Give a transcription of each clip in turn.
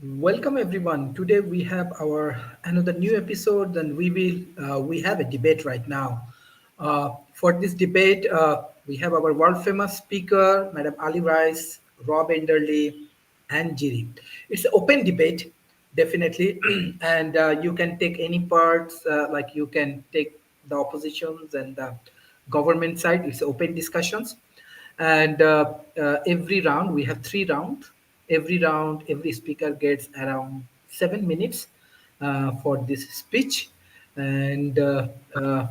Welcome everyone. Today we have our another new episode, and we have a debate right now. For this debate, we have our world famous speaker, Madam Ali Rice, Rob Enderley, and Jiri. It's an open debate, definitely, and you can take any parts. Like you can take the oppositions and the government side. It's open discussions, and every round we have three rounds. Every round every speaker gets around 7 minutes for this speech, and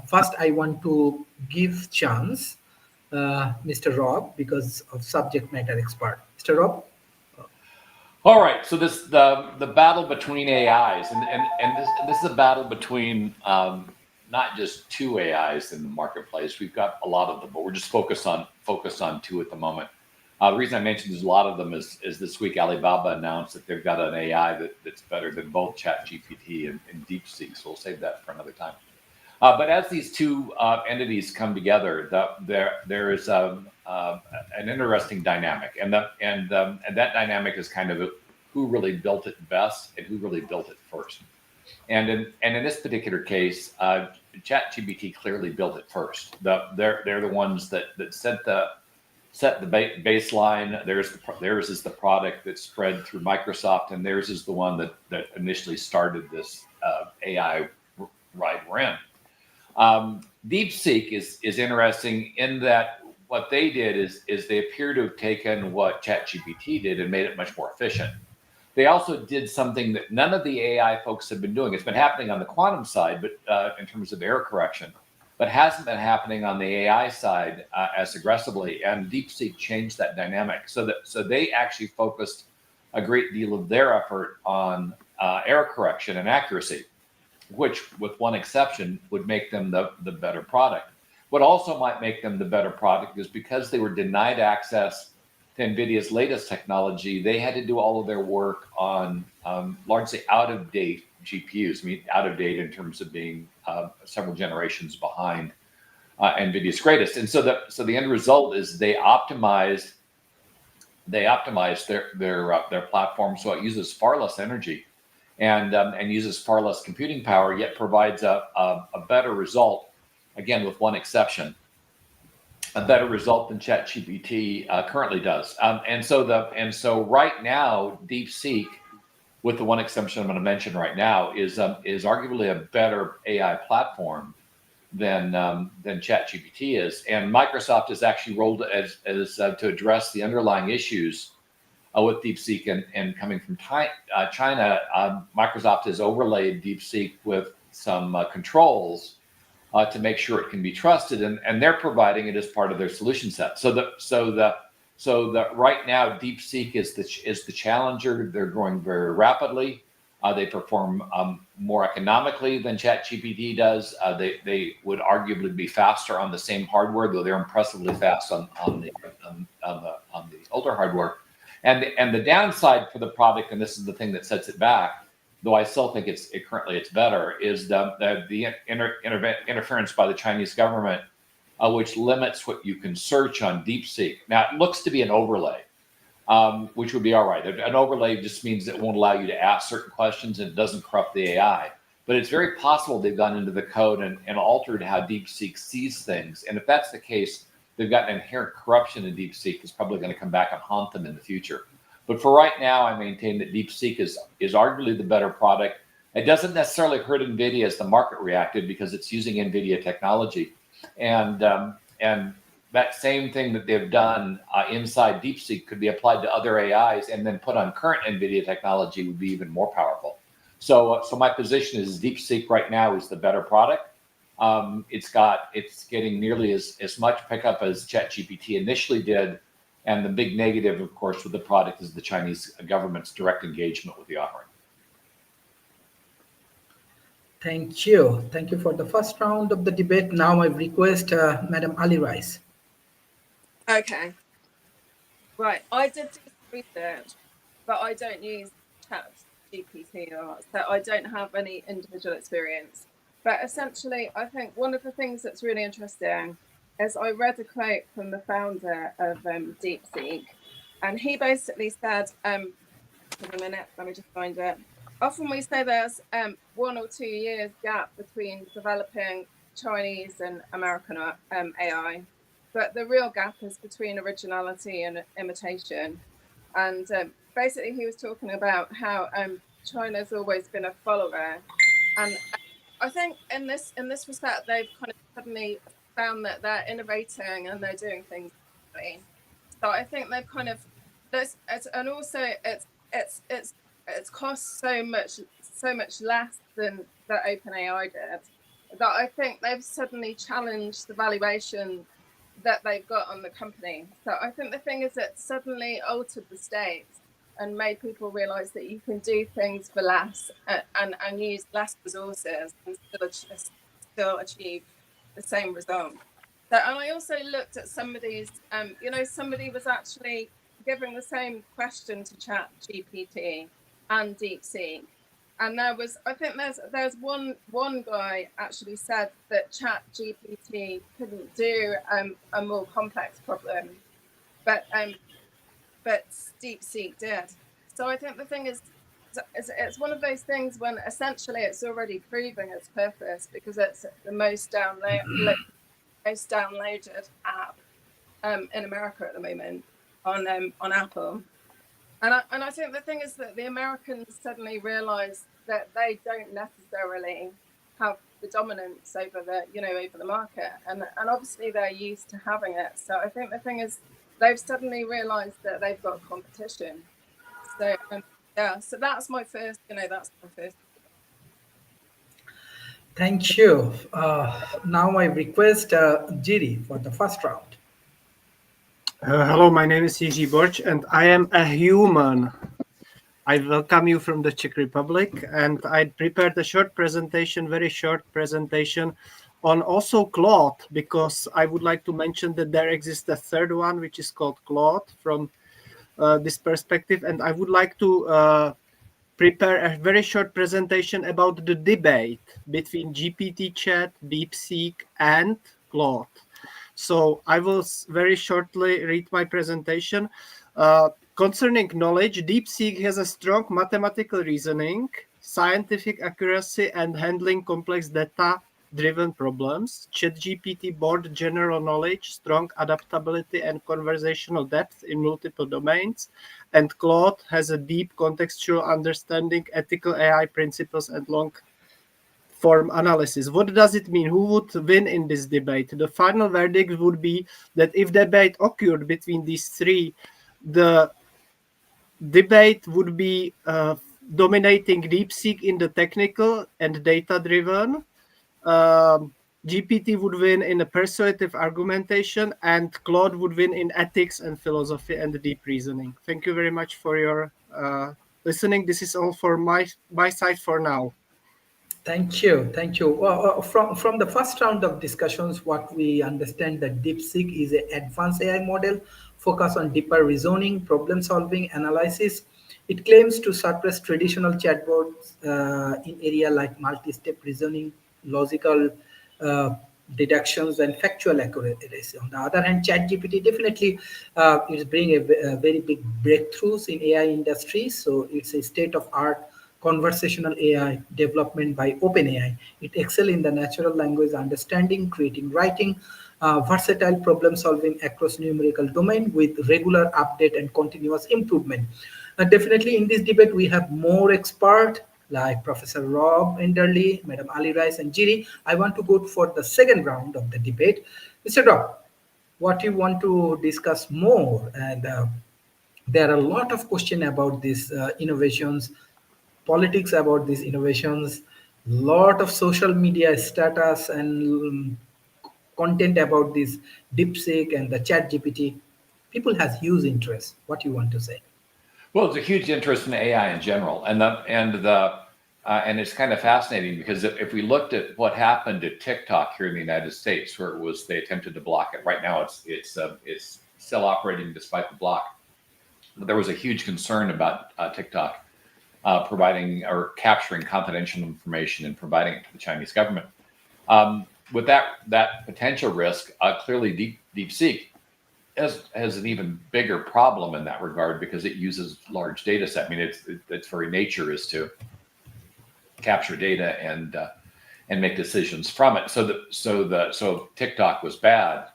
first I want to give chance Mr. Rob because of subject matter expert. Mr. Rob. All right, so this the battle between AIs, and this is a battle between not just two AIs in the marketplace. We've got a lot of them, but we're just focused on two at the moment. The reason I mentioned there's a lot of them is this week Alibaba announced that they've got an AI that's better than both ChatGPT and DeepSeek. So we'll save that for another time. But as these two entities come together, there is an interesting dynamic, and that dynamic is kind of who really built it best and who really built it first. And in this particular case, ChatGPT clearly built it first. They're the ones that set the baseline. Theirs is the product that spread through Microsoft, and theirs is the one that initially started this AI ride we're in. DeepSeek is interesting in that what they did is they appear to have taken what ChatGPT did and made it much more efficient. They also did something that none of the AI folks have been doing. It's been happening on the quantum side, but in terms of error correction, but hasn't been happening on the AI side as aggressively. And DeepSeek changed that dynamic so they actually focused a great deal of their effort on error correction and accuracy, which, with one exception, would make them the better product. What also might make them the better product is because they were denied access to NVIDIA's latest technology, they had to do all of their work on largely out-of-date GPUs. I mean, out-of-date in terms of being several generations behind NVIDIA's greatest. And so the end result is they optimized their platform so it uses far less energy and uses far less computing power, yet provides a better result. Again, with one exception, a better result than ChatGPT currently does. And so right now, DeepSeek, with the one exception I'm going to mention right now, is arguably a better AI platform than ChatGPT is. And Microsoft has actually rolled as to address the underlying issues with DeepSeek and coming from China. Microsoft has overlaid DeepSeek with some controls to make sure it can be trusted, and they're providing it as part of their solution set. So right now, DeepSeek is the challenger. They're growing very rapidly. They perform more economically than ChatGPT does. They would arguably be faster on the same hardware, though they're impressively fast on the older hardware. And the downside for the product, and this is the thing that sets it back, though I still think currently it's better, is the interference by the Chinese government, which limits what you can search on DeepSeek. Now, it looks to be an overlay, which would be all right. An overlay just means it won't allow you to ask certain questions and it doesn't corrupt the AI. But it's very possible they've gone into the code and altered how DeepSeek sees things. And if that's the case, they've got an inherent corruption in DeepSeek that's probably going to come back and haunt them in the future. But for right now, I maintain that DeepSeek is arguably the better product. It doesn't necessarily hurt NVIDIA as the market reacted because it's using NVIDIA technology. And that same thing that they've done inside DeepSeek could be applied to other AIs and then put on current NVIDIA technology would be even more powerful. So my position is DeepSeek right now is the better product. It's getting nearly as much pickup as ChatGPT initially did. And the big negative, of course, with the product is the Chinese government's direct engagement with the offering. Thank you. Thank you for the first round of the debate. Now I request Madam Ali Rice. Okay. Right. I did do some research, but I don't use Chat GPT so I don't have any individual experience. But essentially, I think one of the things that's really interesting is I read a quote from the founder of DeepSeek, and he basically said in a minute. Let me just find it. Often we say there's 1 or 2 years gap between developing Chinese and American AI, but the real gap is between originality and imitation. And basically, he was talking about how China's always been a follower, and I think in this respect, they've kind of suddenly found that they're innovating and they're doing things differently. So I think they've kind of this, and also it's cost so much less than that OpenAI did, that I think they've suddenly challenged the valuation that they've got on the company. So I think the thing is that suddenly altered the stakes and made people realize that you can do things for less and use less resources and still achieve the same result. So, and I also looked at somebody's, somebody was actually giving the same question to Chat GPT and DeepSeek. And I think there's one guy actually said that Chat GPT couldn't do a more complex problem, but DeepSeek did. So I think the thing is, it's one of those things when essentially it's already proving its purpose because it's the most downloaded app in America at the moment on Apple. And I think the thing is that the Americans suddenly realised that they don't necessarily have the dominance over the market, and obviously they're used to having it. So I think the thing is they've suddenly realised that they've got competition. So so that's my first. Thank you. Now I request Jiri for the first round. Hello, my name is Jiří Borč, and I am a human. I welcome you from the Czech Republic, and I prepared a very short presentation on also Claude, because I would like to mention that there exists a third one, which is called Claude from this perspective, and I would like to prepare a very short presentation about the debate between GPT chat, DeepSeek, and Claude. So I will very shortly read my presentation. Concerning knowledge, DeepSeek has a strong mathematical reasoning, scientific accuracy, and handling complex data-driven problems. ChatGPT broad general knowledge, strong adaptability, and conversational depth in multiple domains. And Claude has a deep contextual understanding, ethical AI principles, and long-form analysis. What does it mean? Who would win in this debate? The final verdict would be that if debate occurred between these three, the debate would be dominating DeepSeek in the technical and data-driven. GPT would win in a persuasive argumentation, and Claude would win in ethics and philosophy and deep reasoning. Thank you very much for your listening. This is all for my side for now. Thank you. Thank you. Well, from the first round of discussions, what we understand that DeepSeek is an advanced AI model focused on deeper reasoning, problem solving, analysis. It claims to surpass traditional chatbots in area like multi-step reasoning, logical uh, deductions, and factual accuracy. On the other hand, ChatGPT definitely is bringing a very big breakthroughs in AI industry. So it's a state of art conversational AI development by OpenAI. It excels in the natural language understanding, creating writing, versatile problem solving across numerical domain with regular update and continuous improvement. Definitely in this debate, we have more expert like Professor Rob Enderley, Madam Ali Rice, and Jiri. I want to go for the second round of the debate. Mr. Rob, what you want to discuss more? And there are a lot of questions about these innovations, politics about these innovations, lot of social media status and content about this DeepSeek and the Chat GPT. People has huge interest. What you want to say? Well, it's a huge interest in AI in general, and it's kind of fascinating because if we looked at what happened to TikTok here in the United States, where they attempted to block it. Right now, it's still operating despite the block. But there was a huge concern about TikTok providing or capturing confidential information and providing it to the Chinese government. With that potential risk, clearly DeepSeek has an even bigger problem in that regard because it uses large data set. I mean, its very nature is to capture data and make decisions from it. So if TikTok was bad,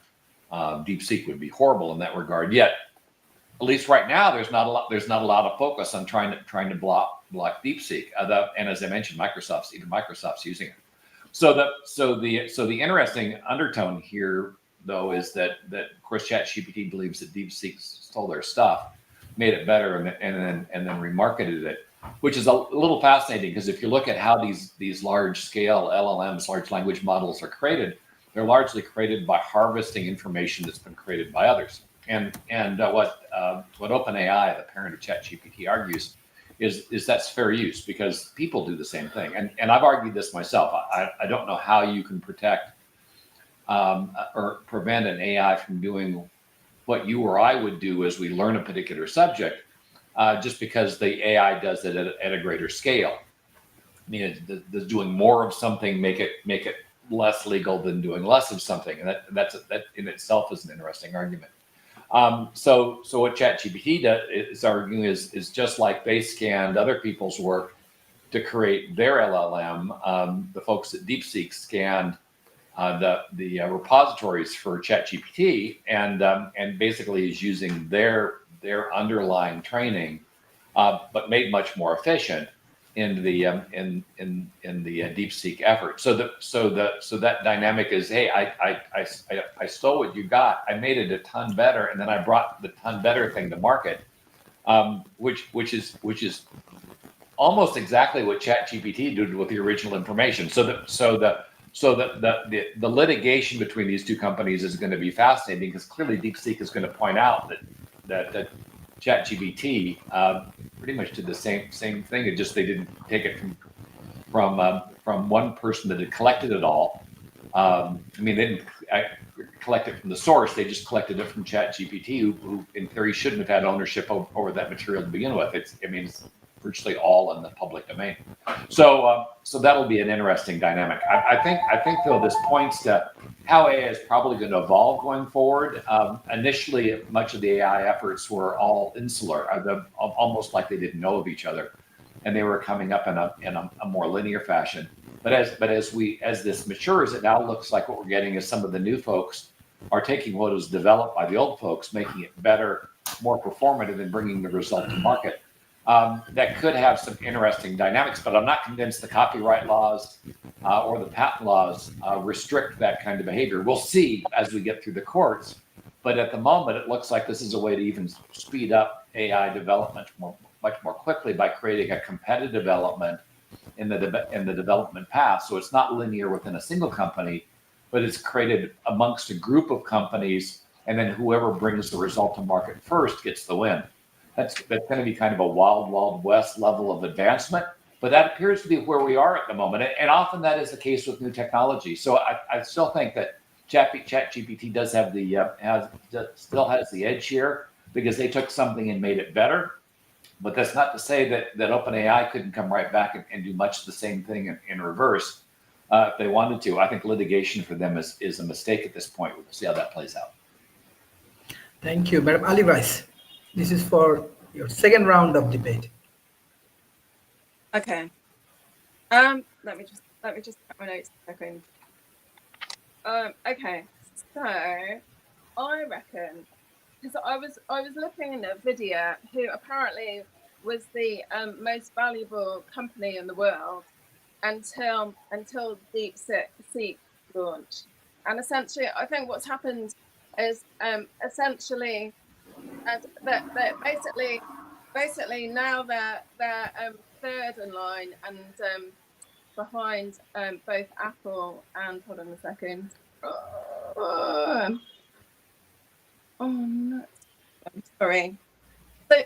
DeepSeek would be horrible in that regard. Yet, at least right now, there's not a lot of focus on trying to block DeepSeek. And as I mentioned, Microsoft's using it. So the interesting undertone here, though, is that of course ChatGPT believes that DeepSeek stole their stuff, made it better, and then remarketed it, which is a little fascinating because if you look at how these large scale LLMs, large language models, are created, they're largely created by harvesting information that's been created by others. And what OpenAI, the parent of ChatGPT, argues is that's fair use because people do the same thing. And I've argued this myself. I don't know how you can protect or prevent an AI from doing what you or I would do as we learn a particular subject, just because the AI does it at a greater scale. I mean, does doing more of something make it less legal than doing less of something? And that in itself is an interesting argument. So what ChatGPT is arguing is just like they scanned other people's work to create their LLM. The folks at DeepSeek scanned the repositories for ChatGPT and basically is using their underlying training, but made much more efficient in the DeepSeek effort. So that dynamic is, hey, I stole what you got, I made it a ton better, and then I brought the ton better thing to market, which is almost exactly what ChatGPT did with the original information. So the litigation between these two companies is going to be fascinating because clearly DeepSeek is going to point out that ChatGPT pretty much did the same thing. It just they didn't take it from one person that had collected it all. I mean, they didn't collect it from the source. They just collected it from ChatGPT, who in theory shouldn't have had ownership over that material to begin with. It's virtually all in the public domain. So that'll be an interesting dynamic. I think though this points to how AI is probably going to evolve going forward. Initially, much of the AI efforts were all insular, almost like they didn't know of each other, and they were coming up in a more linear fashion. But as this matures, it now looks like what we're getting is some of the new folks are taking what was developed by the old folks, making it better, more performative, and bringing the result to market. That could have some interesting dynamics, but I'm not convinced the copyright laws or the patent laws restrict that kind of behavior. We'll see as we get through the courts, but at the moment, it looks like this is a way to even speed up AI development much more quickly by creating a competitive element in the development path. So it's not linear within a single company, but it's created amongst a group of companies, and then whoever brings the result to market first gets the win. That's going to be kind of a wild west level of advancement, but that appears to be where we are at the moment. And often that is the case with new technology. So I still think that ChatGPT does have still has the edge here because they took something and made it better. But that's not to say that OpenAI couldn't come right back and do much the same thing in reverse if they wanted to. I think litigation for them is a mistake at this point. We'll see how that plays out. Thank you, Madam Ali Rice. This is for your second round of debate. Okay. Let me just get my notes a second. Okay. So I reckon, because I was looking at NVIDIA, who apparently was the most valuable company in the world until DeepSeek launched, and essentially, I think what's happened is essentially. And that basically now they're third in line and behind both Apple and hold on a second. Oh no, I'm sorry.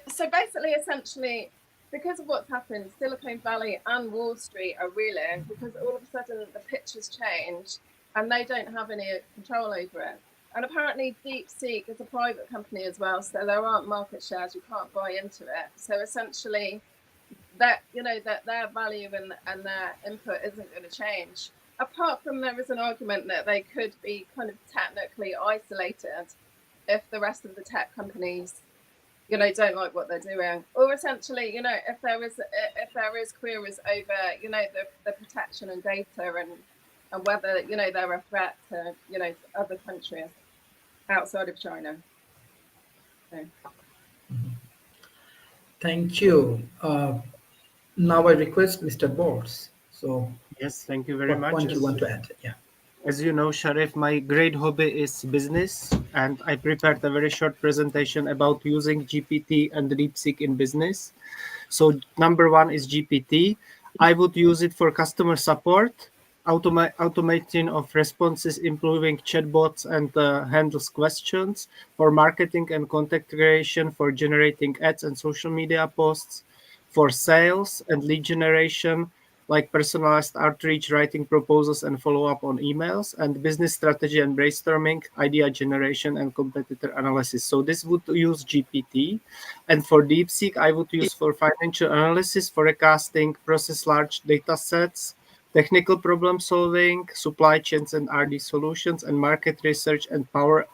So basically, essentially, because of what's happened, Silicon Valley and Wall Street are reeling because all of a sudden the picture's changed and they don't have any control over it. And apparently DeepSeek is a private company as well, so there aren't market shares, you can't buy into it. So essentially that their value and their input isn't going to change. Apart from there is an argument that they could be kind of technically isolated if the rest of the tech companies, don't like what they're doing, or essentially, if there is queries over, the protection and data and whether they're a threat to to other countries outside of China. So. Thank you. Now I request Mr. Bors. So, Yes, thank you very what much. point you want to add? Yeah. As you know, Sharif, my great hobby is business, and I prepared a very short presentation about using GPT and DeepSeek in business. So, number one is GPT. I would use it for customer support, automating of responses, improving chatbots, and handles questions, for marketing and content creation, for generating ads and social media posts, for sales and lead generation, like personalized outreach, writing proposals, and follow up on emails, and business strategy and brainstorming, idea generation, and competitor analysis. So this would use GPT. And for DeepSeek, I would use for financial analysis, forecasting, process large data sets, technical problem solving, supply chains and RD solutions, and market research and power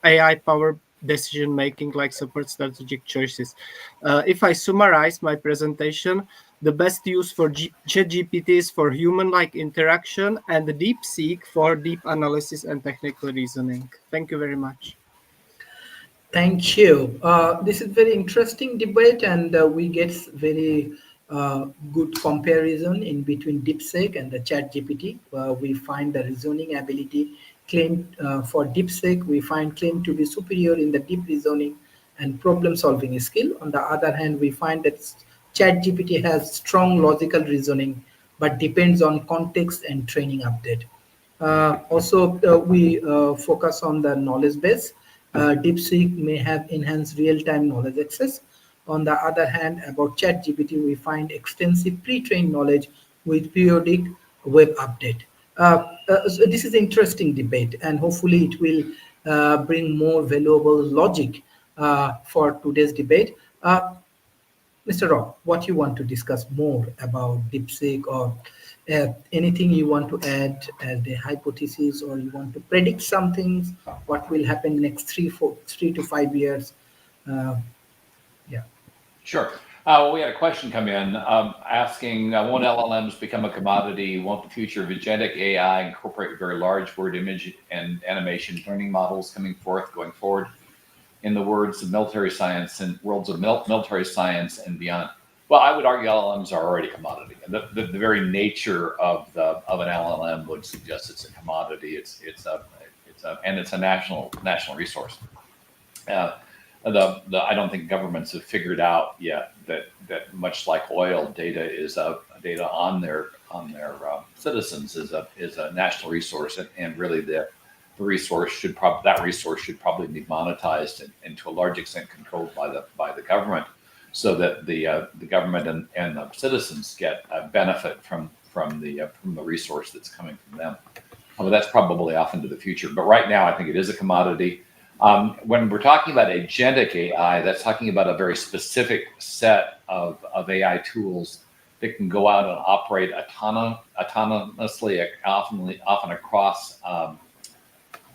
AI powered decision making, like support strategic choices. If I summarize my presentation, the best use for ChatGPT is for human like interaction, and the DeepSeek for deep analysis and technical reasoning. Thank you very much. Thank you. This is very interesting debate, and we get very good comparison in between DeepSeek and the ChatGPT. We find the reasoning ability claimed for DeepSeek, we find claimed to be superior in the deep reasoning and problem-solving skill. On the other hand, we find that ChatGPT has strong logical reasoning, but depends on context and training update. Also, we focus on the knowledge base. DeepSeek may have enhanced real-time knowledge access. On the other hand, about ChatGPT, we find extensive pre-trained knowledge with periodic web update. So this is interesting debate, and hopefully it will bring more valuable logic for today's debate. Mr. Rock, what you want to discuss more about DeepSeek, or anything you want to add as the hypothesis, or you want to predict some things, what will happen next 3 to 5 years? Uh, yeah. Sure. We had a question come in asking, won't LLMs become a commodity? Won't the future of agentic AI incorporate very large word, image, and animation learning models going forward? In the words of military science and worlds of military science and beyond. Well, I would argue LLMs are already a commodity. The very nature of an LLM would suggest it's a commodity. It's a national resource. I don't think governments have figured out yet that much like oil, data on their citizens is a national resource, and really the resource should probably be monetized and to a large extent controlled by the government, so that the government and the citizens get a benefit from the resource that's coming from them. Well, that's probably off into the future, but right now I think it is a commodity. When we're talking about agentic AI, that's talking about a very specific set of AI tools that can go out and operate autonomously, often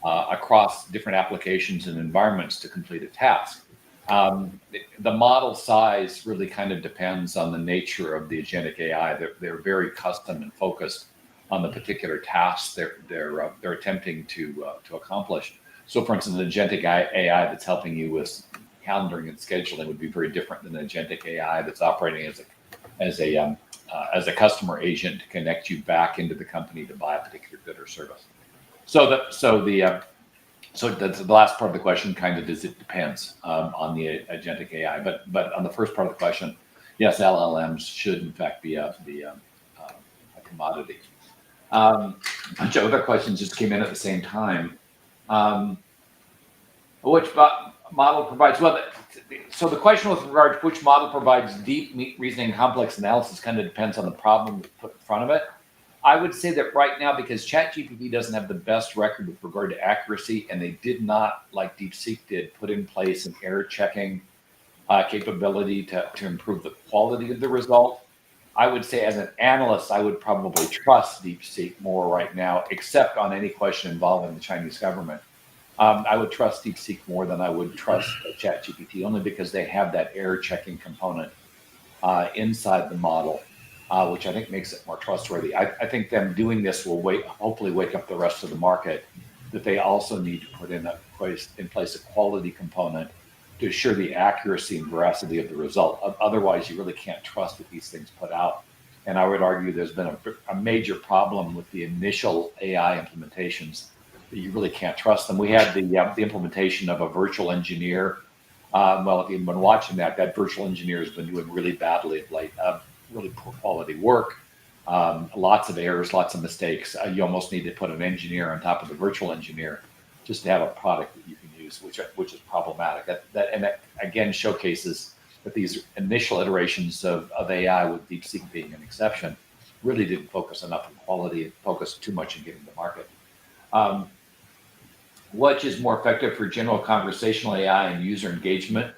across different applications and environments to complete a task. The model size really kind of depends on the nature of the agentic AI. They're very custom and focused on the particular tasks they're attempting to accomplish. So, for instance, an agentic AI that's helping you with calendaring and scheduling would be very different than an agentic AI that's operating as a customer agent to connect you back into the company to buy a particular good or service. So the last part of the question kind of is, it depends on the agentic AI, but on the first part of the question, yes, LLMs should in fact be a commodity. A bunch of other questions just came in at the same time. Which model provides, well, so the question with regard to which model provides deep reasoning, complex analysis kind of depends on the problem put in front of it. I would say that right now, because ChatGPT doesn't have the best record with regard to accuracy, and they did not, like DeepSeek did, put in place an error checking capability to improve the quality of the result. I would say as an analyst, I would probably trust DeepSeek more right now, except on any question involving the Chinese government. I would trust DeepSeek more than I would trust ChatGPT, only because they have that error checking component inside the model, which I think makes it more trustworthy. I think them doing this will hopefully wake up the rest of the market, that they also need to put in place a quality component to assure the accuracy and veracity of the result. Otherwise, you really can't trust what these things put out. And I would argue there's been a major problem with the initial AI implementations, that you really can't trust them. We had the implementation of a virtual engineer. Well, if you've been watching that virtual engineer has been doing really badly of late, really poor quality work, lots of errors, lots of mistakes. You almost need to put an engineer on top of the virtual engineer just to have a product that you can use, which is problematic. That again showcases that these initial iterations of AI, with DeepSeek being an exception, really didn't focus enough on quality and focused too much on getting to market. Which is more effective for general conversational AI and user engagement?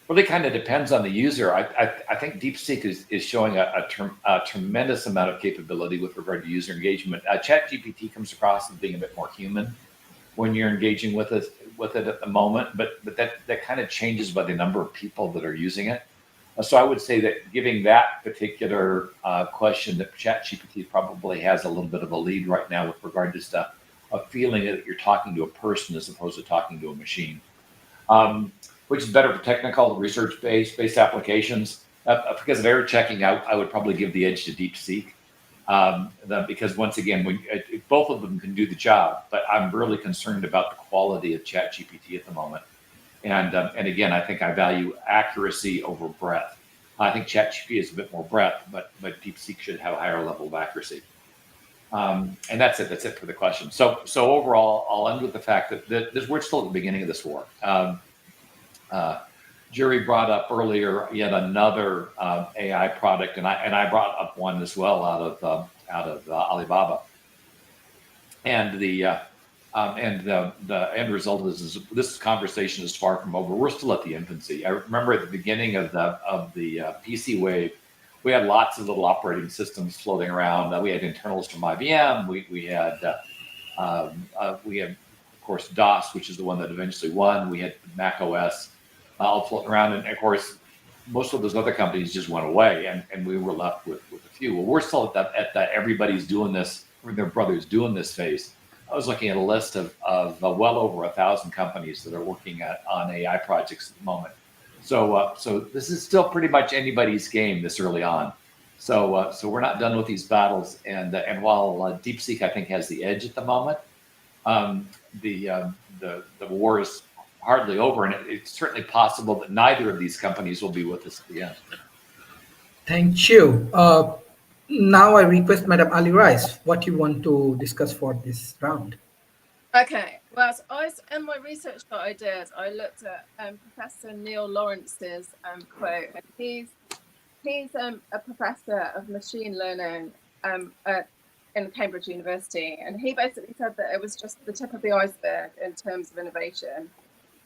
Really kind of depends on the user. I think DeepSeek is showing a tremendous amount of capability with regard to user engagement. ChatGPT comes across as being a bit more human when you're engaging with it at the moment, but that kind of changes by the number of people that are using it. So I would say that giving that particular question, that ChatGPT probably has a little bit of a lead right now with regard to stuff, a feeling that you're talking to a person as opposed to talking to a machine. Which is better for technical research-based applications. Because of error checking, I would probably give the edge to DeepSeek. Because once again, both of them can do the job, but I'm really concerned about the quality of ChatGPT at the moment. And again, I think I value accuracy over breadth. I think ChatGPT is a bit more breadth, but DeepSeek should have a higher level of accuracy. And that's it. That's it for the question. So overall, I'll end with the fact that we're still at the beginning of this war. Jerry brought up earlier yet another AI product, and I brought up one as well out of Alibaba. And the end result is this conversation is far from over. We're still at the infancy. I remember at the beginning of the PC wave, we had lots of little operating systems floating around. We had internals from IBM. We had, of course, DOS, which is the one that eventually won. We had Mac OS all floating around, and of course, most of those other companies just went away, and we were left with a few. Well, we're still at that everybody's doing this, or their brother's doing this phase. I was looking at a list of well over 1,000 companies that are working on AI projects at the moment. So this is still pretty much anybody's game this early on. So we're not done with these battles. And while DeepSeek I think has the edge at the moment, the war is hardly over, and it's certainly possible that neither of these companies will be with us at the end. Thank you. Now I request Madam Ali Rice, what you want to discuss for this round. Okay, well, so in my research that I did, I looked at Professor Neil Lawrence's quote, and he's a professor of machine learning in Cambridge University, and he basically said that it was just the tip of the iceberg in terms of innovation,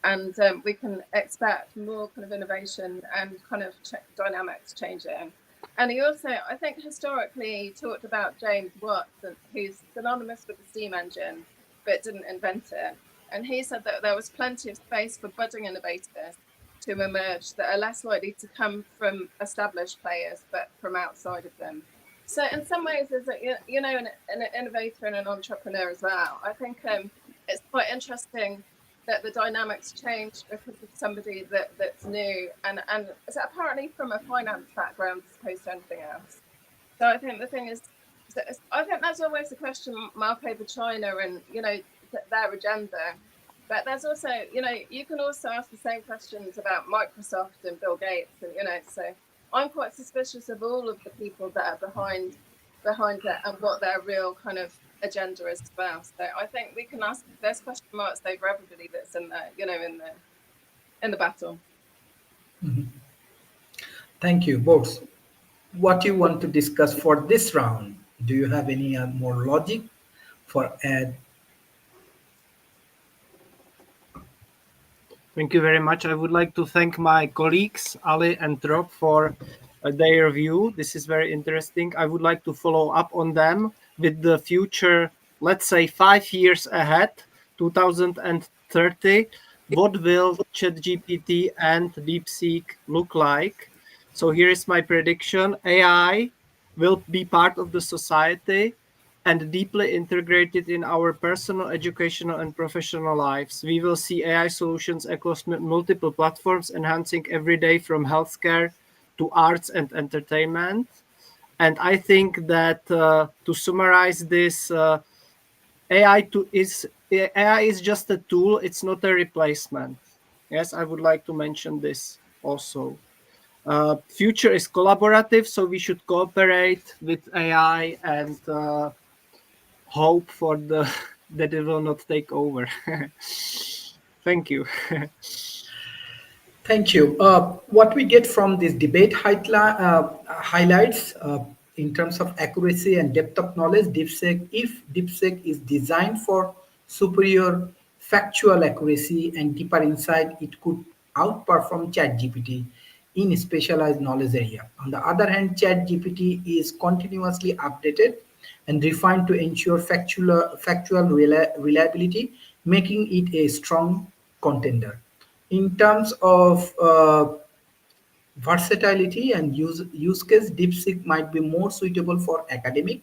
and we can expect more kind of innovation and kind of dynamics changing. And he also, I think, historically talked about James Watt, who's synonymous with the steam engine, but didn't invent it. And he said that there was plenty of space for budding innovators to emerge that are less likely to come from established players, but from outside of them. So in some ways, as an innovator and an entrepreneur as well, I think it's quite interesting that the dynamics change because of somebody that's new and is apparently from a finance background as opposed to anything else. So I think the thing is, I think that's always a question mark over China and their agenda. But there's also, you can also ask the same questions about Microsoft and Bill Gates, and so I'm quite suspicious of all of the people that are behind it and what their real kind of agenda is as well. So I think we can ask, there's question marks over everybody that's in the battle. Mm-hmm. Thank you, both. What you want to discuss for this round? Do you have any more logic for add? Thank you very much. I would like to thank my colleagues, Ali and Rob, for their view. This is very interesting. I would like to follow up on them with the future, let's say 5 years ahead, 2030, what will ChatGPT and DeepSeek look like? So here is my prediction. AI will be part of the society and deeply integrated in our personal, educational, and professional lives. We will see AI solutions across multiple platforms, enhancing every day from healthcare to arts and entertainment. And I think that to summarize this, AI is just a tool. It's not a replacement. Yes, I would like to mention this also. Future is collaborative, so we should cooperate with AI and hope for the that it will not take over. Thank you. Thank you. What we get from this debate highlights in terms of accuracy and depth of knowledge, if DeepSeek is designed for superior factual accuracy and deeper insight, it could outperform ChatGPT in specialized knowledge area. On the other hand, ChatGPT is continuously updated and refined to ensure factual reliability, making it a strong contender. In terms of versatility and use case, DeepSeek might be more suitable for academic,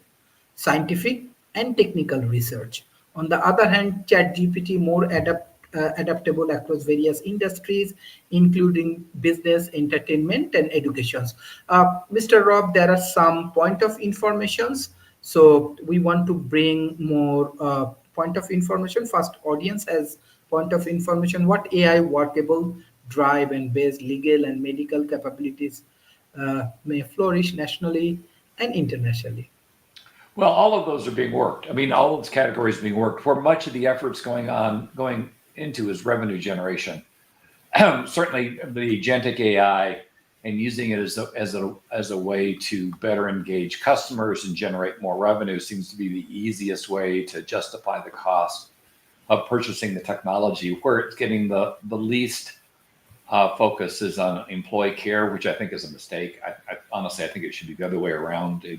scientific, and technical research. On the other hand, ChatGPT more adaptable across various industries, including business, entertainment, and educations. Mr. Rob, there are some point of informations. So we want to bring more point of information. First, audience has point of information. What AI workable, drive, and based legal and medical capabilities may flourish nationally and internationally? Well, all of those are being worked. I mean, all of those categories are being worked. Where much of the efforts going into is revenue generation. Certainly, the agentic AI and using it as a way to better engage customers and generate more revenue seems to be the easiest way to justify the cost of purchasing the technology. Where it's getting the least focus is on employee care, which I think is a mistake. Honestly, I think it should be the other way around. You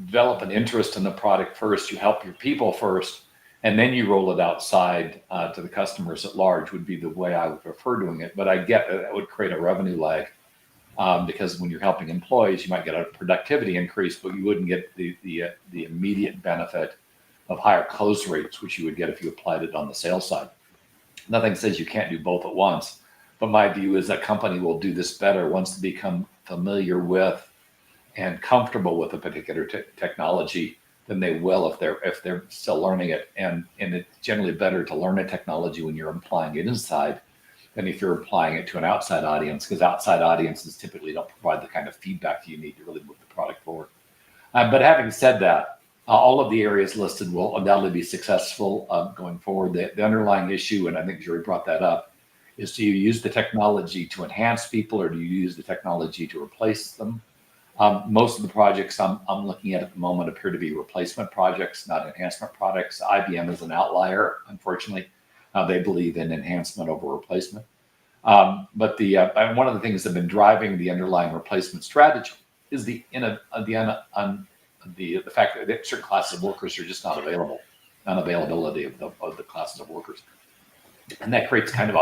develop an interest in the product first, you help your people first, and then you roll it outside to the customers at large would be the way I would prefer doing it. But I get that would create a revenue lag because when you're helping employees, you might get a productivity increase, but you wouldn't get the immediate benefit of higher close rates, which you would get if you applied it on the sales side. Nothing says you can't do both at once, but my view is that company will do this better once they become familiar with and comfortable with a particular technology than they will if they're still learning it. And it's generally better to learn a technology when you're applying it inside than if you're applying it to an outside audience, because outside audiences typically don't provide the kind of feedback you need to really move the product forward. But having said that, all of the areas listed will undoubtedly be successful going forward. The underlying issue, and I think Jerry brought that up, is do you use the technology to enhance people or do you use the technology to replace them? Most of the projects I'm looking at the moment appear to be replacement projects, not enhancement projects. IBM is an outlier, unfortunately. They believe in enhancement over replacement. But one of the things that have been driving the underlying replacement strategy is the fact that certain classes of workers are just not available, unavailability of the classes of workers. And that creates kind of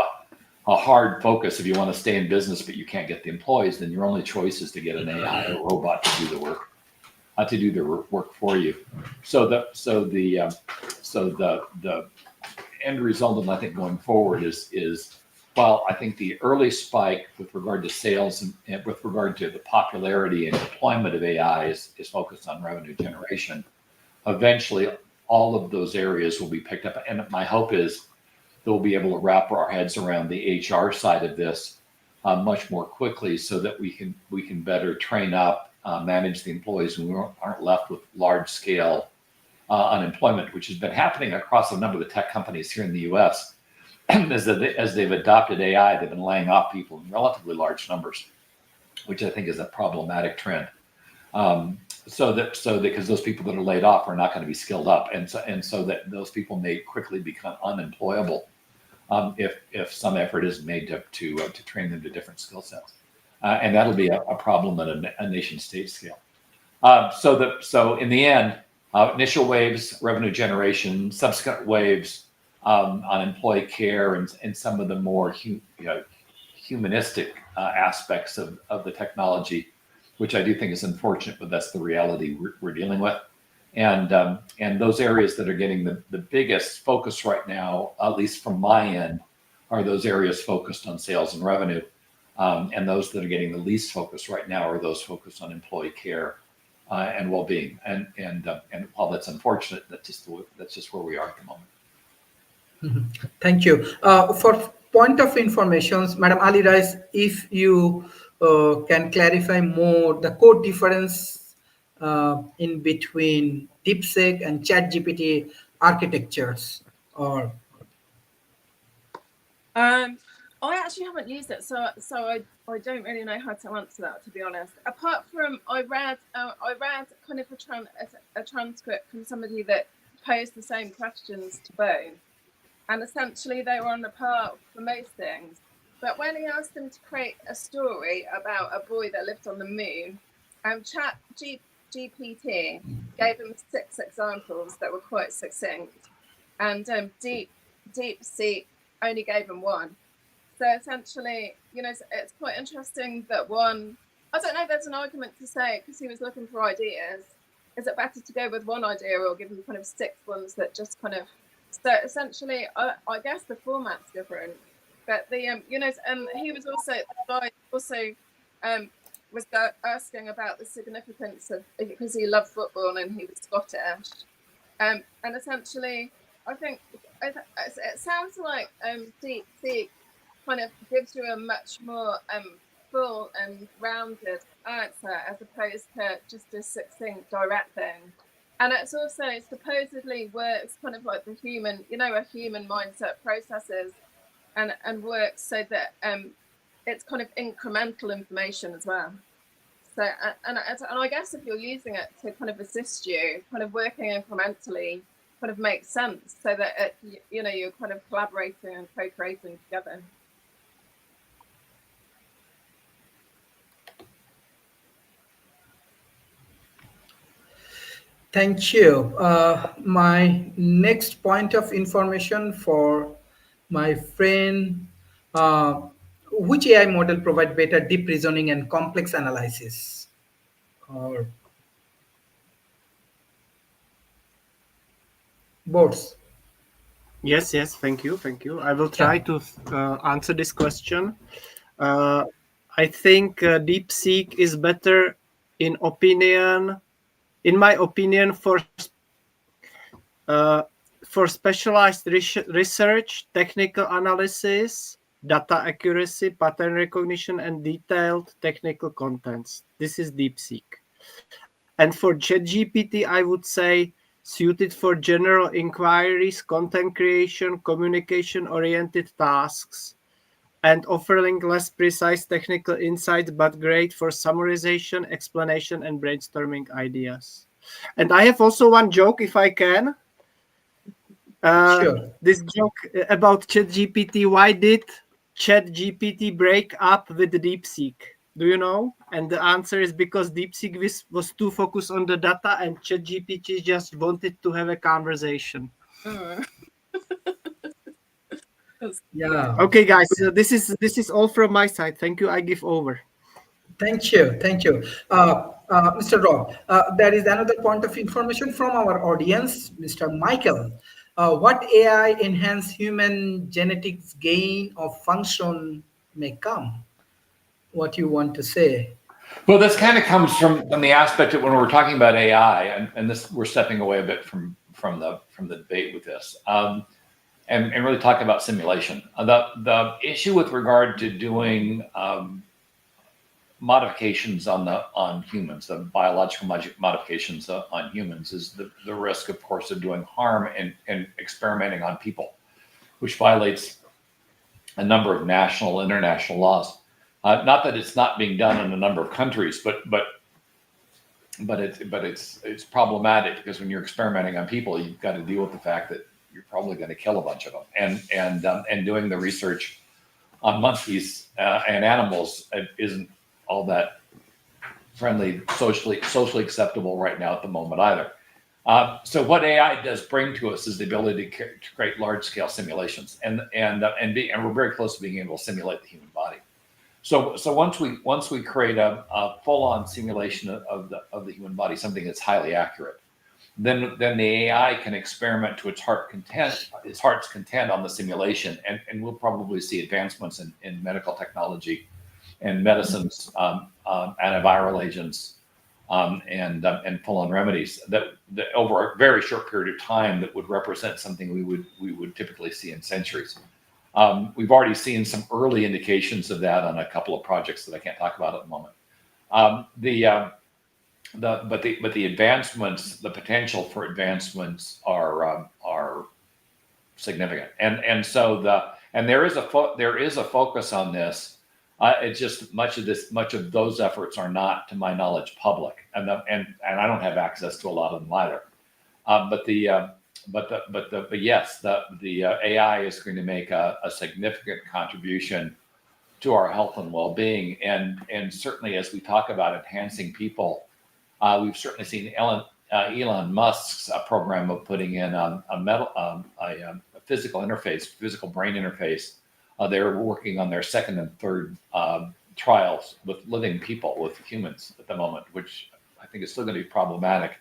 a hard focus. If you want to stay in business but you can't get the employees, then your only choice is to get an AI or robot to do the work, for you. So the end result, and I think going forward is while I think the early spike with regard to sales and with regard to the popularity and deployment of AI is focused on revenue generation, eventually all of those areas will be picked up. And my hope is that we'll be able to wrap our heads around the HR side of this much more quickly so that we can better train up, manage the employees, and we aren't left with large scale unemployment, which has been happening across a number of the tech companies here in the US. As they've adopted AI, they've been laying off people in relatively large numbers, which I think is a problematic trend. Because those people that are laid off are not going to be skilled up, and so that those people may quickly become unemployable if some effort is made to train them to different skill sets, and that'll be a problem at a nation state scale. So in the end, Initial waves, revenue generation, subsequent waves on employee care and some of the more humanistic aspects of the technology, which I do think is unfortunate, but that's the reality we're dealing with. And those areas that are getting the biggest focus right now, at least from my end, are those areas focused on sales and revenue. And those that are getting the least focus right now are those focused on employee care and well-being. And while that's unfortunate, that's just where we are at the moment. Thank you. For point of information, Madam Ali Rice, if you can clarify more the core difference in between DeepSeek and ChatGPT architectures, or I actually haven't used it, so I don't really know how to answer that, to be honest. Apart from I read kind of a transcript from somebody that posed the same questions to both, and essentially they were on the par for most things. But when he asked them to create a story about a boy that lived on the moon, GPT gave him 6 examples that were quite succinct, and DeepSeek only gave him 1. So essentially, it's quite interesting that one, I don't know, there's an argument to say, because he was looking for ideas, is it better to go with one idea or give him kind of 6 ones that just kind of, so essentially, I guess the format's different, but and he was also, was asking about the significance of, because he loved football and he was Scottish, and essentially, I think it sounds like DeepSeek kind of gives you a much more full and rounded answer as opposed to just a succinct, direct thing. And it's also supposedly works kind of like the human, a human mindset processes and works so that it's kind of incremental information as well. So, and I guess if you're using it to kind of assist you, kind of working incrementally kind of makes sense so that you're kind of collaborating and co-creating together. thank you. My next point of information for my friend, uh, which AI model provide better deep reasoning and complex analysis? Or both? Yes, thank you. I will try Yeah. to answer this question. Uh, I think DeepSeek is better in my opinion, uh, for specialized research, technical analysis, data accuracy, pattern recognition, and detailed technical contents. This is DeepSeek. And for ChatGPT, I would say suited for general inquiries, content creation, communication-oriented tasks, and offering less precise technical insights, but great for summarization, explanation, and brainstorming ideas. And I have also one joke, if I can. Sure. This joke about ChatGPT. Why did ChatGPT break up with DeepSeek? Do you know? And the answer is because DeepSeek was too focused on the data, and ChatGPT just wanted to have a conversation. Mm. Yeah. Okay, guys, this is all from my side. Thank you. I give over. Thank you. Thank you. Mr. Rob, there is another point of information from our audience, Mr. Michael. What AI enhanced human genetics gain of function may come? What you want to say? Well, this kind of comes from the aspect that when we're talking about AI, and this we're stepping away a bit from the debate with this, and really talking about simulation. The issue with regard to doing modifications on humans, the biological modifications on humans, is the risk, of course, of doing harm and experimenting on people, which violates a number of national, international laws. Not that it's not being done in a number of countries, but it's problematic because when you're experimenting on people, you've got to deal with the fact that you're probably going to kill a bunch of them, and doing the research on monkeys and animals isn't all that friendly, socially acceptable right now at the moment either. So what AI does bring to us is the ability to create large-scale simulations, and we're very close to being able to simulate the human body. So once we create a full-on simulation of the human body, something that's highly accurate, then the AI can experiment to its heart's content on the simulation, and we'll probably see advancements in medical technology and medicines, antiviral agents, and full-on remedies that over a very short period of time that would represent something we would typically see in centuries. We've already seen some early indications of that on a couple of projects that I can't talk about at the moment. But the advancements, the potential for advancements are significant, and there is a focus on this. It's just much of those efforts are not, to my knowledge, public, and I don't have access to a lot of them either. But yes, the AI is going to make a significant contribution to our health and well-being, and certainly as we talk about enhancing people, we've certainly seen Elon Musk's program of putting in a physical brain interface. They're working on their second and third trials with living people, with humans at the moment, which I think is still going to be problematic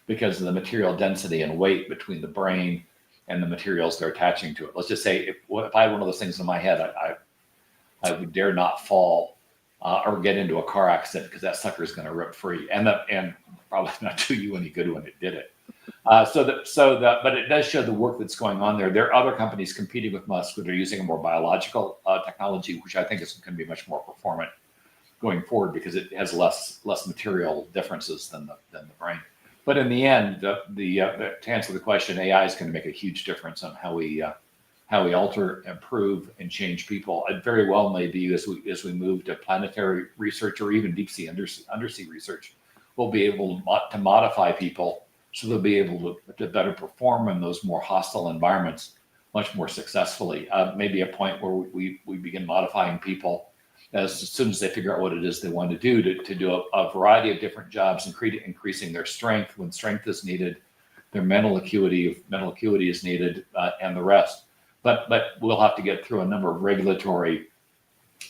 because of the material density and weight between the brain and the materials they're attaching to it. Let's just say if I had one of those things in my head, I would dare not fall or get into a car accident because that sucker is going to rip free and probably not do you any good when it did it. But it does show the work that's going on there. There are other companies competing with Musk that are using a more biological technology, which I think is going to be much more performant going forward because it has less material differences than the brain. But in the end, to answer the question, AI is going to make a huge difference on how we alter, improve, and change people. It very well may be as we move to planetary research or even deep sea undersea research, we'll be able to modify people so they'll be able to better perform in those more hostile environments much more successfully. Maybe a point where we begin modifying people as soon as they figure out what it is they want to do a variety of different jobs, increasing their strength when strength is needed, their mental acuity if mental acuity is needed, and the rest. But we'll have to get through a number of regulatory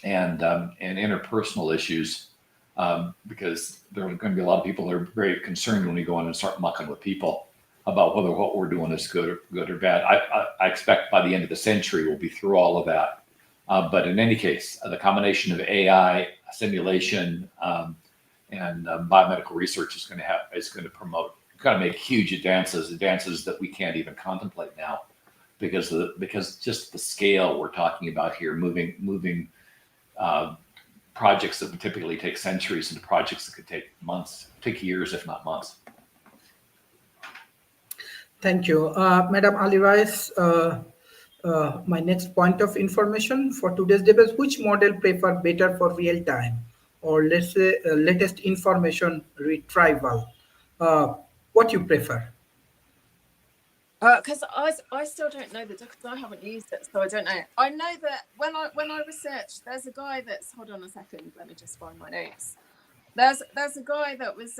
and interpersonal issues because there are going to be a lot of people that are very concerned when we go in and start mucking with people about whether what we're doing is good or bad. I expect by the end of the century we'll be through all of that. But in any case, the combination of AI, simulation, and biomedical research is going to make huge advances that we can't even contemplate now, because just the scale we're talking about here, moving projects that would typically take centuries into projects that could take years, if not months. Thank you, Madam Ali Rice. My next point of information for today's debate: which model prefer better for real time, or let's say latest information retrieval? What you prefer? Because I still don't know because I haven't used it, so I don't know. I know that when I researched, there's a guy that's, hold on a second, let me just find my notes. There's a guy that was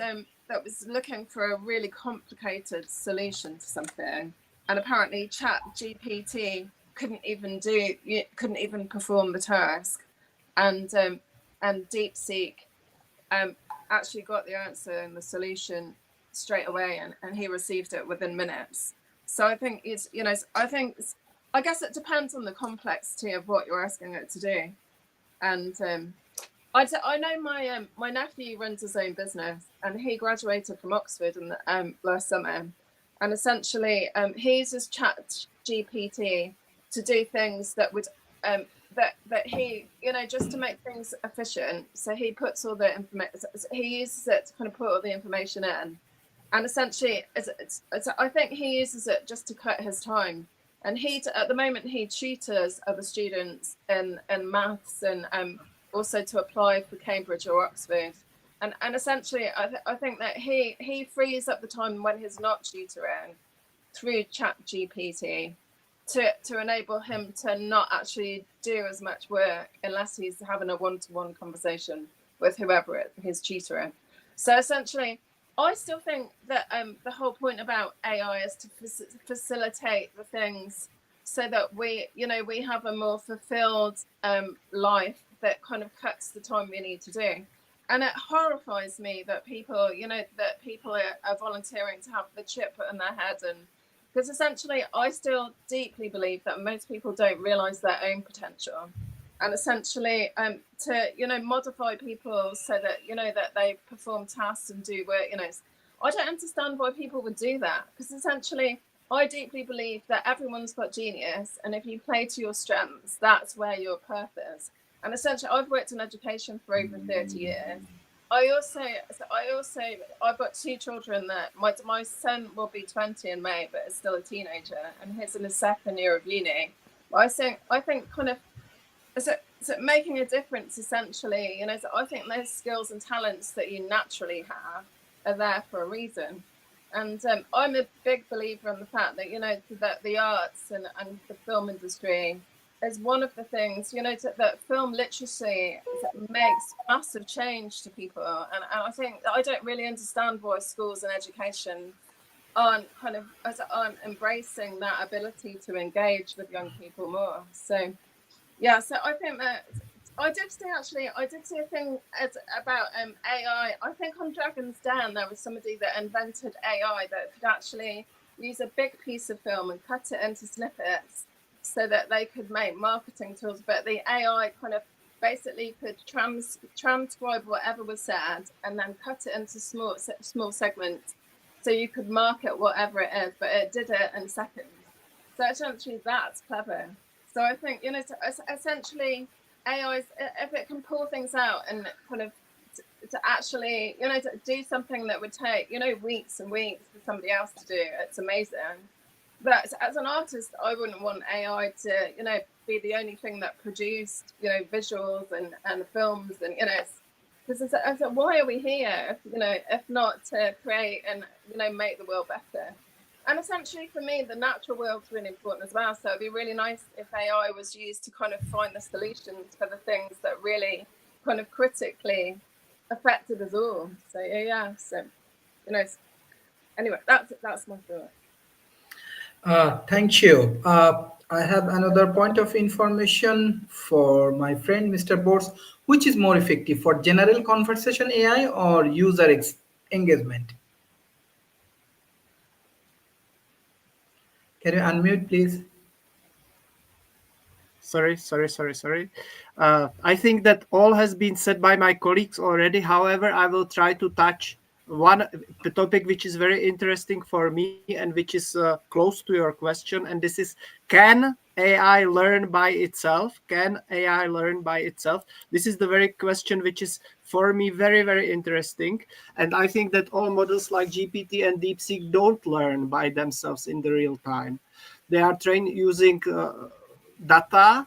looking for a really complicated solution to something, and apparently Chat GPT couldn't even perform the task, and DeepSeek actually got the answer and the solution straight away, and he received it within minutes. So I think I guess it depends on the complexity of what you're asking it to do. And I know my nephew runs his own business, and he graduated from Oxford in last summer, and essentially he uses Chat GPT to do things that would that he, just to make things efficient. So he puts all the information. He uses it to kind of put all the information in. And essentially, I think he uses it just to cut his time. And at the moment, he tutors other students in maths and also to apply for Cambridge or Oxford. And essentially, I think that he frees up the time when he's not tutoring through Chat GPT to enable him to not actually do as much work unless he's having a one-to-one conversation with whoever he's tutoring. So essentially, I still think that the whole point about AI is to facilitate the things so that we have a more fulfilled life that kind of cuts the time we need to do. And it horrifies me that people are volunteering to have the chip put in their head, and because essentially I still deeply believe that most people don't realize their own potential, and essentially to modify people so that that they perform tasks and do work. I don't understand why people would do that, because essentially I deeply believe that everyone's got genius, and if you play to your strengths, that's where your purpose. And essentially I've worked in education for over 30 years. I've got two children that my son will be 20 in May, but is still a teenager, and he's in his second year of uni. I think kind of so making a difference essentially, so I think those skills and talents that you naturally have are there for a reason. And I'm a big believer in the fact that that the arts and the film industry is one of the things, that film literacy makes massive change to people. And I think I don't really understand why schools and education aren't embracing that ability to engage with young people more. So yeah, so I think that I did see a thing about AI. I think on Dragon's Den there was somebody that invented AI that could actually use a big piece of film and cut it into snippets so that they could make marketing tools. But the AI kind of basically could transcribe whatever was said and then cut it into small segments, so you could market whatever it is. But it did it in seconds. So essentially, that's clever. So I think essentially AI, if it can pull things out and kind of to actually to do something that would take weeks and weeks for somebody else to do, it's amazing. But as an artist, I wouldn't want AI to be the only thing that produced visuals and films, and because why are we here if not to create and make the world better? And essentially, for me, the natural world's really important as well. So it'd be really nice if AI was used to kind of find the solutions for the things that really kind of critically affected us all. So yeah. So anyway, that's my thought. Thank you. I have another point of information for my friend Mr. Bors. Which is more effective for general conversation AI or user engagement? Can you unmute, please? Sorry. I think that all has been said by my colleagues already. However, I will try to touch one the topic which is very interesting for me and which is close to your question. And this is: can AI learn by itself? Can AI learn by itself? This is the very question which is for me very, very interesting. And I think that all models like GPT and DeepSeek don't learn by themselves in the real time. They are trained using data,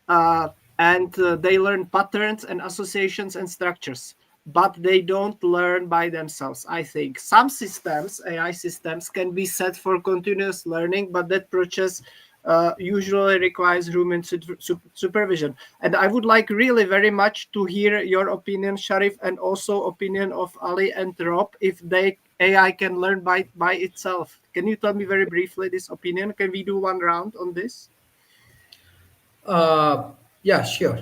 and they learn patterns and associations and structures, but they don't learn by themselves. I think some systems, AI systems, can be set for continuous learning, but that process usually requires human supervision. And I would like really very much to hear your opinion, Sharif, and also opinion of Ali and Rob, if they AI can learn by itself. Can you tell me very briefly this opinion? Can we do one round on this? Uh, yeah, sure.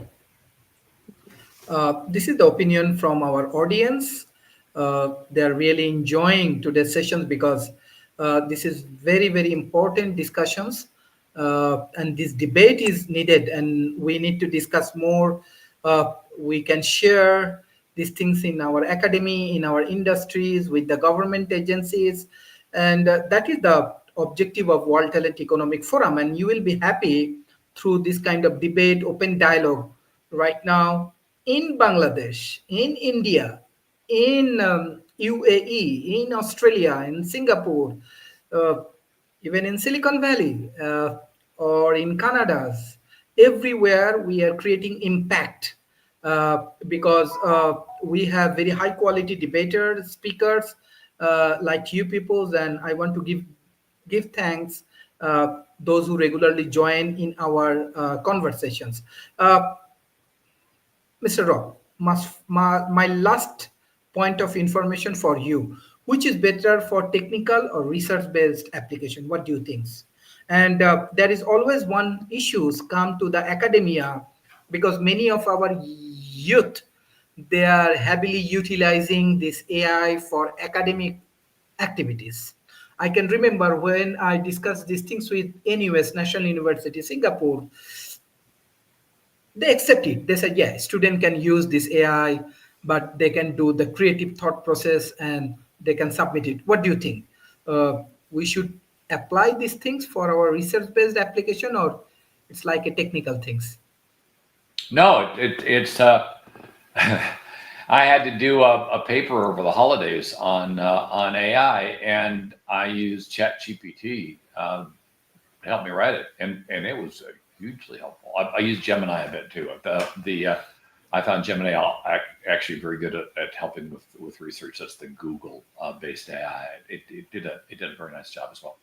This is the opinion from our audience. They're really enjoying today's sessions because this is very, very important discussions. And this debate is needed, and we need to discuss more. We can share these things in our academy, in our industries, with the government agencies. And that is the objective of World Talent Economic Forum. And you will be happy through this kind of debate, open dialogue right now in Bangladesh, in India, in UAE, in Australia, in Singapore, uh, even in Silicon Valley, or in Canada. Everywhere we are creating impact because we have very high quality debaters, speakers like you peoples, and I want to give thanks those who regularly join in our conversations. Mr. Rob, my last point of information for you. which is better for technical or research based application? What do you think? And there is always one issues come to the academia, because many of our youth, they are heavily utilizing this AI for academic activities. I can remember when I discussed these things with NUS, National University Singapore, they accept it. They said, yeah, student can use this AI, but they can do the creative thought process and they can submit it. What do you think? We should apply these things for our research-based application, or it's like a technical things? No, it's I had to do a paper over the holidays on AI, and I used ChatGPT to help me write it, and it was hugely helpful. I used Gemini a bit too. I found Gemini actually very good at helping with research. That's the Google based AI. It did a very nice job as well.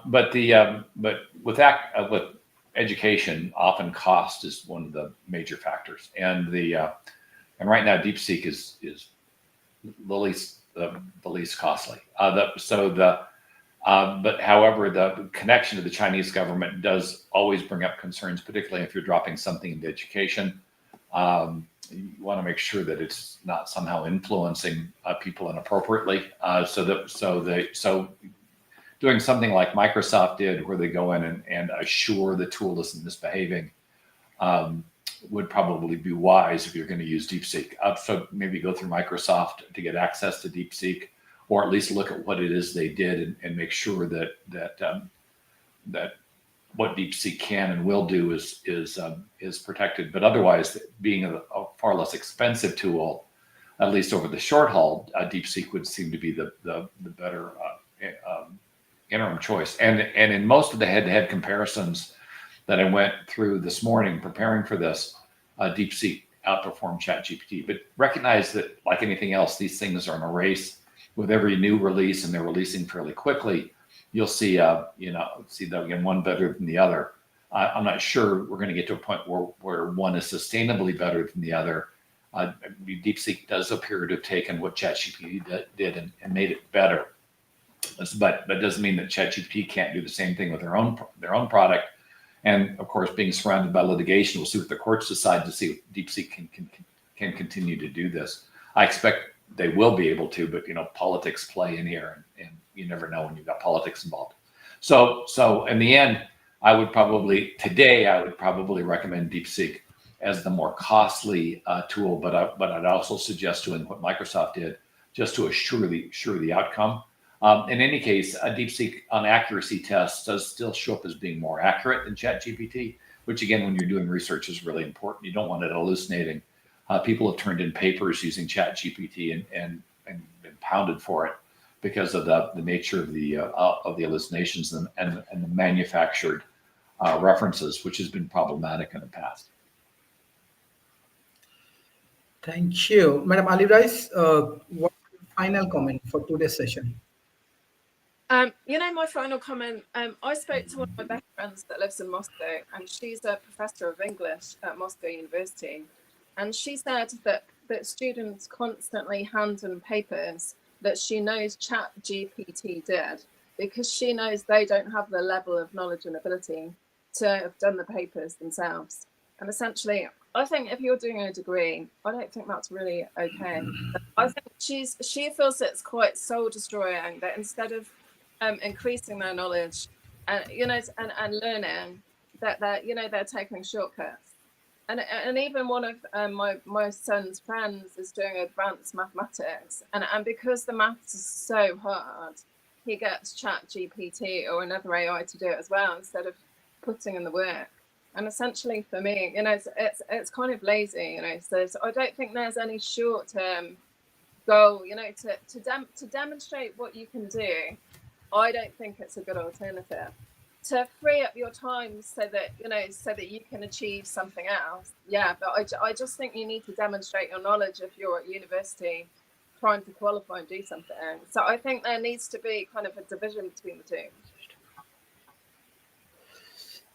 But with education, often cost is one of the major factors, and right now DeepSeek is the least costly. But however, the connection to the Chinese government does always bring up concerns, particularly if you're dropping something into education. You want to make sure that it's not somehow influencing people inappropriately. So doing something like Microsoft did, where they go in and assure the tool isn't misbehaving, would probably be wise if you're going to use DeepSeek. So maybe go through Microsoft to get access to DeepSeek, or at least look at what it is they did and make sure that what DeepSeek can and will do is protected. But otherwise, being a far less expensive tool, at least over the short haul, DeepSeek would seem to be the better interim choice. And in most of the head-to-head comparisons that I went through this morning preparing for this, DeepSeek outperformed ChatGPT. But recognize that, like anything else, these things are in a race. With every new release, and they're releasing fairly quickly, you'll see that again, one better than the other. I'm not sure we're going to get to a point where one is sustainably better than the other. DeepSeek does appear to have taken what ChatGPT did and made it better. But that doesn't mean that ChatGPT can't do the same thing with their own product. And of course, being surrounded by litigation, we'll see what the courts decide to see if DeepSeek can continue to do this. I expect they will be able to, but politics play in here, and you never know when you've got politics involved. So in the end, I would probably recommend DeepSeek as the more costly tool, but I'd also suggest doing what Microsoft did, just to assure the outcome. In any case, a DeepSeek on accuracy tests does still show up as being more accurate than ChatGPT, which again, when you're doing research, is really important. You don't want it hallucinating. People have turned in papers using ChatGPT and been pounded for it because of the nature of the hallucinations and the manufactured references, which has been problematic in the past. Thank you. Madam Ali Rice, what final comment for today's session? My final comment, I spoke to one of my best friends that lives in Moscow, and she's a professor of English at Moscow University. And she said that students constantly hand in papers that she knows ChatGPT did, because she knows they don't have the level of knowledge and ability to have done the papers themselves. And essentially, I think if you're doing a degree, I don't think that's really okay. I think she feels it's quite soul destroying that instead of increasing their knowledge and learning, that they're taking shortcuts. And even one of my son's friends is doing advanced mathematics, and because the maths is so hard, he gets ChatGPT or another AI to do it as well instead of putting in the work. And essentially, for me, it's kind of lazy, So I don't think there's any short-term goal, to demonstrate what you can do. I don't think it's a good alternative. To free up your time so that you can achieve something else. Yeah, but I just think you need to demonstrate your knowledge if you're at university trying to qualify and do something. So I think there needs to be kind of a division between the two.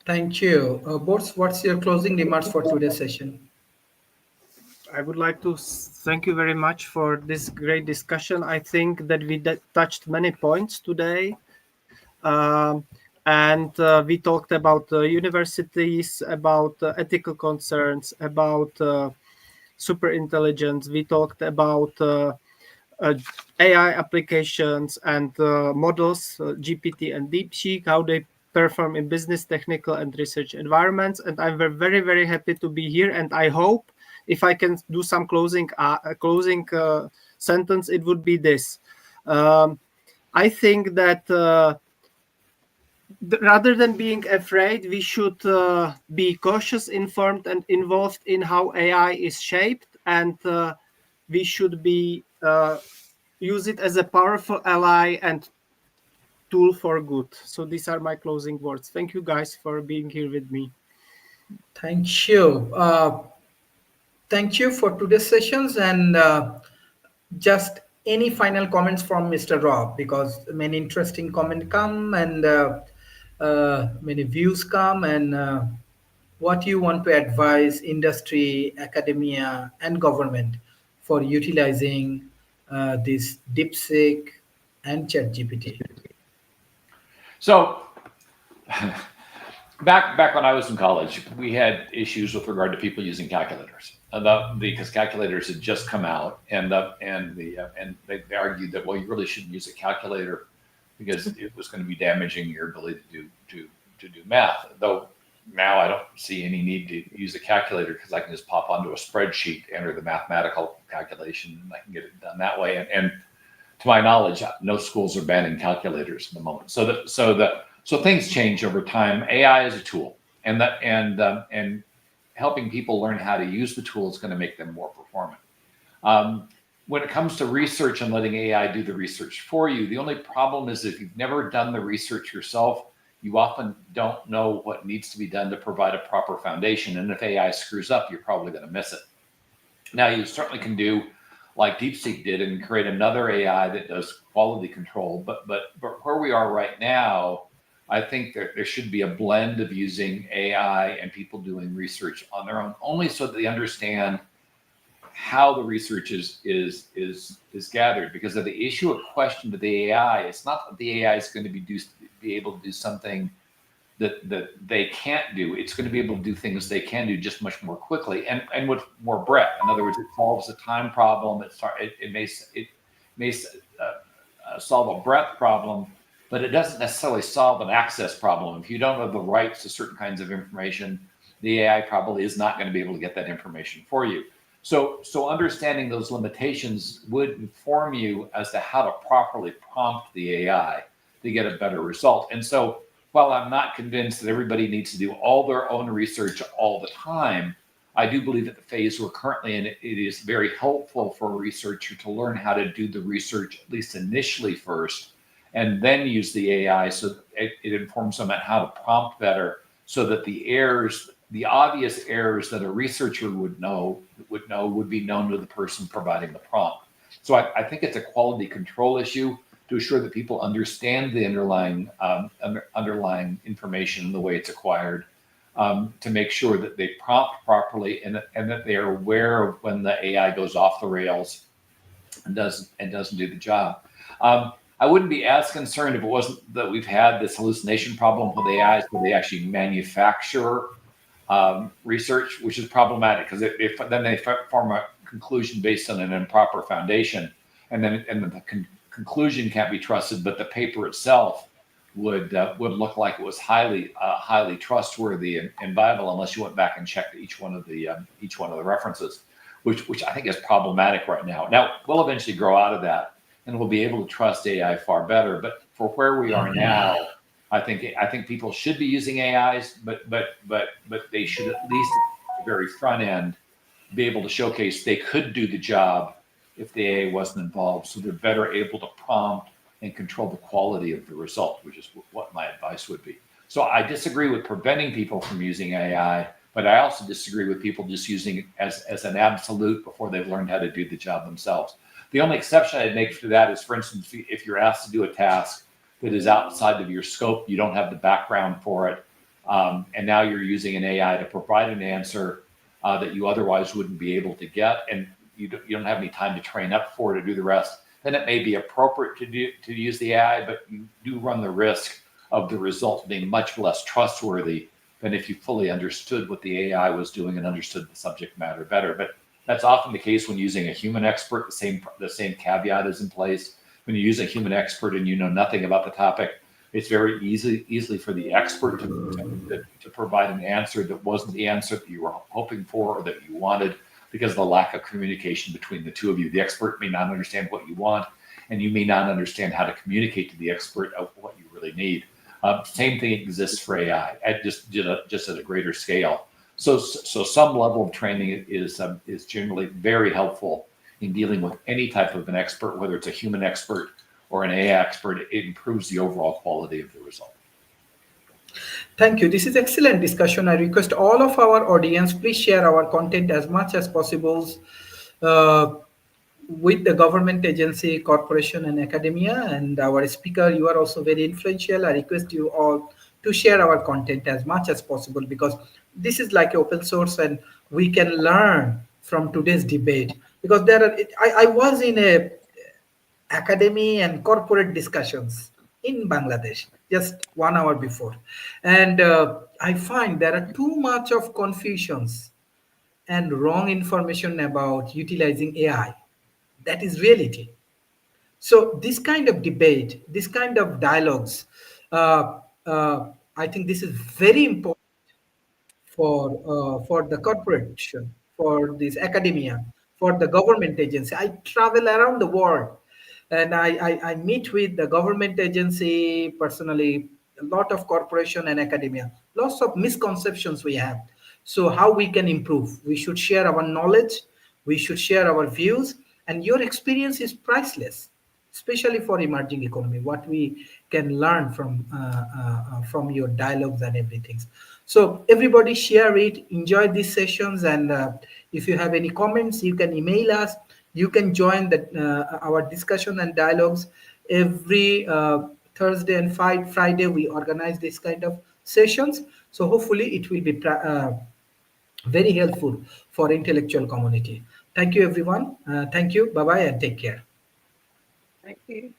Thank you. Boss, what's your closing remarks for today's session? I would like to thank you very much for this great discussion. I think that we touched many points today. Um, and we talked about universities, about ethical concerns, about super intelligence. We talked about uh, AI applications and models, GPT and DeepSeek, how they perform in business, technical, and research environments. And I'm very, very happy to be here. And I hope if I can do some closing sentence, it would be this. I think that rather than being afraid, we should be cautious, informed, and involved in how AI is shaped, and we should be use it as a powerful ally and tool for good. So these are my closing words. Thank you guys for being here with me. Thank you. Thank you for today's sessions and just any final comments from Mr. Rob because many interesting comments come and many views come and what you want to advise industry, academia, and government for utilizing this DeepSeek and ChatGPT. So back when I was in college, we had issues with regard to people using calculators, because calculators had just come out, and they argued that, well, you really shouldn't use a calculator because it was going to be damaging your ability to do math. Though now I don't see any need to use a calculator because I can just pop onto a spreadsheet, enter the mathematical calculation, and I can get it done that way. And to my knowledge, no schools are banning calculators at the moment. So things change over time. AI is a tool, and helping people learn how to use the tool is going to make them more performant. When it comes to research and letting AI do the research for you, the only problem is if you've never done the research yourself, you often don't know what needs to be done to provide a proper foundation. And if AI screws up, you're probably going to miss it. Now, you certainly can do like DeepSeek did and create another AI that does quality control. But where we are right now, I think that there should be a blend of using AI and people doing research on their own, only so that they understand how the research is gathered. Because of the issue of question to the AI, it's not that the AI is going to be able to do something that they can't do. It's going to be able to do things they can do just much more quickly and with more breadth. In other words, it solves a time problem. It may solve a breadth problem, but it doesn't necessarily solve an access problem. If you don't have the rights to certain kinds of information, the AI probably is not going to be able to get that information for you. So understanding those limitations would inform you as to how to properly prompt the AI to get a better result. And so while I'm not convinced that everybody needs to do all their own research all the time, I do believe that the phase we're currently in, it is very helpful for a researcher to learn how to do the research, at least initially first, and then use the AI so it informs them on how to prompt better so that the obvious errors that a researcher would be known to the person providing the prompt. So I think it's a quality control issue to assure that people understand the underlying information and the way it's acquired, to make sure that they prompt properly and that they are aware of when the AI goes off the rails and doesn't do the job. I wouldn't be as concerned if it wasn't that we've had this hallucination problem with AIs where they actually manufacture research, which is problematic because then they form a conclusion based on an improper foundation, and the conclusion can't be trusted, but the paper itself would look like it was highly trustworthy and viable unless you went back and checked each one of the references, which I think is problematic right now. Now we'll eventually grow out of that, and we'll be able to trust AI far better. But for where we are now, I think people should be using AIs, but they should at least at the very front end be able to showcase they could do the job if the AI wasn't involved, so they're better able to prompt and control the quality of the result, which is what my advice would be. So I disagree with preventing people from using AI, but I also disagree with people just using it as an absolute before they've learned how to do the job themselves. The only exception I'd make for that is, for instance, if you're asked to do a task that is outside of your scope, you don't have the background for it, and now you're using an AI to provide an answer. that you otherwise wouldn't be able to get, and you don't have any time to train up for to do the rest, then it may be appropriate to use the AI, but you do run the risk of the result being much less trustworthy than if you fully understood what the AI was doing and understood the subject matter better. But that's often the case when using a human expert. The same caveat is in place. When you use a human expert and you know nothing about the topic, it's very easily for the expert to provide an answer that wasn't the answer that you were hoping for or that you wanted, because of the lack of communication between the two of you. The expert may not understand what you want, and you may not understand how to communicate to the expert of what you really need. Same thing exists for AI, just at a greater scale. So some level of training is generally very helpful in dealing with any type of an expert, whether it's a human expert or an AI expert. It improves the overall quality of the result. Thank you. This is excellent discussion. I request all of our audience, please share our content as much as possible uh, with the government agency, corporation, and academia. And our speaker, you are also very influential. I request you all to share our content as much as possible, because this is like open source and we can learn from today's debate. Because I was in a academy and corporate discussions in Bangladesh just 1 hour before. And I find there are too much of confusions and wrong information about utilizing AI. That is reality. So this kind of debate, this kind of dialogues, I think this is very important for the corporation, for this academia, for the government agency. I travel around the world, and I meet with the government agency personally, a lot of corporation and academia. Lots of misconceptions we have. So how we can improve? We should share our knowledge. We should share our views, and your experience is priceless, especially for emerging economy, what we can learn from your dialogues and everything. So everybody share it, enjoy these sessions, and if you have any comments, you can email us. You can join our discussion and dialogues every Thursday and Friday. We organize this kind of sessions, so hopefully it will be very helpful for intellectual community. Thank you, everyone. Thank you. Bye bye, and take care. Thank you.